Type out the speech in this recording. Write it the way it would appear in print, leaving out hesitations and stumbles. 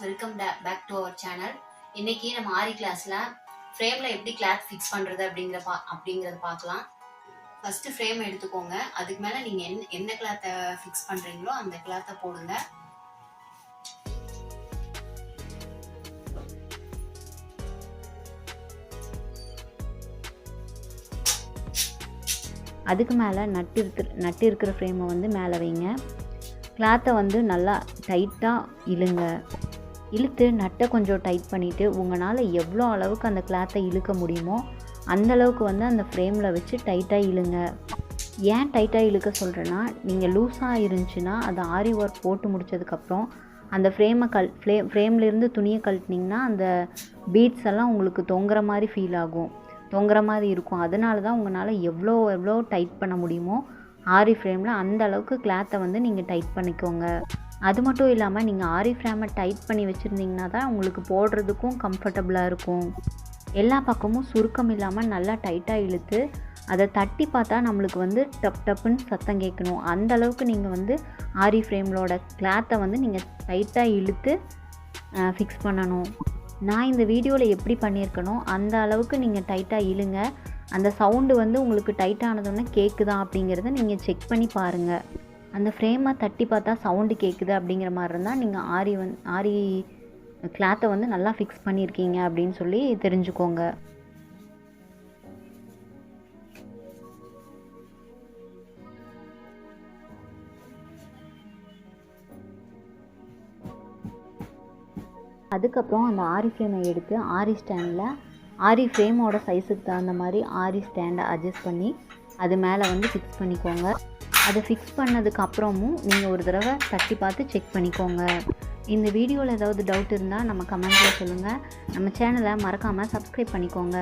Welcome back to our channel. இன்னைக்கு நம்ம ஆரி கிளாஸ்ல ஃப்ரேம்ல எப்படி கிளாத் ஃபிக்ஸ் பண்றது அப்படிங்கறத பார்க்கலாம். ஃபர்ஸ்ட் ஃப்ரேம் எடுத்துக்கோங்க. அதுக்கு மேல நீங்க என்ன கிளாத்தை ஃபிக்ஸ் பண்றீங்களோ அந்த கிளாத்தை போடுங்க. அதுக்கு மேலே நட்டு இருக்கிற ஃப்ரேமை வந்து மேலே வைங்க. கிளாத்தை வந்து நல்லா டைட்டாக இழுத்து நட்டை கொஞ்சம் டைட் பண்ணிவிட்டு உங்களால் எவ்வளோ அளவுக்கு அந்த கிளாத்தை இழுக்க முடியுமோ அந்தளவுக்கு வந்து அந்த ஃப்ரேமில் வச்சு டைட்டாக இழுங்க. ஏன் டைட்டாக இழுக்க சொல்கிறேன்னா, நீங்கள் லூஸாக இருந்துச்சுன்னா அதை ஆரி ஒர்க் போட்டு முடித்ததுக்கப்புறம் அந்த ஃப்ரேம்லேருந்து துணியை கழட்டினீங்கன்னா அந்த பீட்ஸ் எல்லாம் உங்களுக்கு தொங்குற மாதிரி ஃபீல் ஆகும், தொங்குற மாதிரி இருக்கும். அதனால தான் உங்களால் எவ்வளோ டைட் பண்ண முடியுமோ ஆரி ஃப்ரேமில் அந்த அளவுக்கு கிளாத்தை வந்து நீங்கள் டைட் பண்ணிக்கோங்க. அது மட்டும் இல்லாமல் நீங்கள் ஆரி ஃப்ரேமை டைட் பண்ணி வச்சுருந்தீங்கன்னா தான் உங்களுக்கு போடுறதுக்கும் கம்ஃபர்டபுளாக இருக்கும். எல்லா பக்கமும் சுருக்கம் இல்லாமல் நல்லா டைட்டாக இழுத்து அதை தட்டி பார்த்தா நம்மளுக்கு வந்து டப்புன்னு சத்தம் கேட்கணும். அந்த அளவுக்கு நீங்கள் வந்து ஆரி ஃப்ரேம்லோட கிளாத்தை வந்து நீங்கள் டைட்டாக இழுத்து ஃபிக்ஸ் பண்ணணும். நான் இந்த வீடியோவில் எப்படி பண்ணியிருக்கனோ அந்த அளவுக்கு நீங்கள் டைட்டாக இழுங்க. அந்த சவுண்டு வந்து உங்களுக்கு டைட்டானதுன்னு கேட்குதா அப்படிங்கிறத நீங்கள் செக் பண்ணி பாருங்கள். அந்த ஃப்ரேமை தட்டி பார்த்தா சவுண்டு கேட்குது அப்படிங்கிற மாதிரி இருந்தால் நீங்கள் ஆரி கிளாத்தை வந்து நல்லா ஃபிக்ஸ் பண்ணியிருக்கீங்க அப்படின்னு சொல்லி தெரிஞ்சுக்கோங்க. அதுக்கப்புறம் அந்த ஆரி ஃப்ரேமை எடுத்து ஆரி ஸ்டாண்டில் ஆரி ஃப்ரேமோட சைஸுக்கு தகுந்த மாதிரி ஆரி ஸ்டாண்டை அட்ஜஸ்ட் பண்ணி அது மேலே வந்து ஃபிக்ஸ் பண்ணிக்கோங்க. அதை ஃபிக்ஸ் பண்ணதுக்கு அப்புறமும் நீங்கள் ஒரு தடவை தட்டி பார்த்து செக் பண்ணிக்கோங்க. இந்த வீடியோவில் ஏதாவது டவுட் இருந்தால் நம்ம கமெண்ட்டில் சொல்லுங்கள். நம்ம சேனலை மறக்காமல் சப்ஸ்கிரைப் பண்ணிக்கோங்க.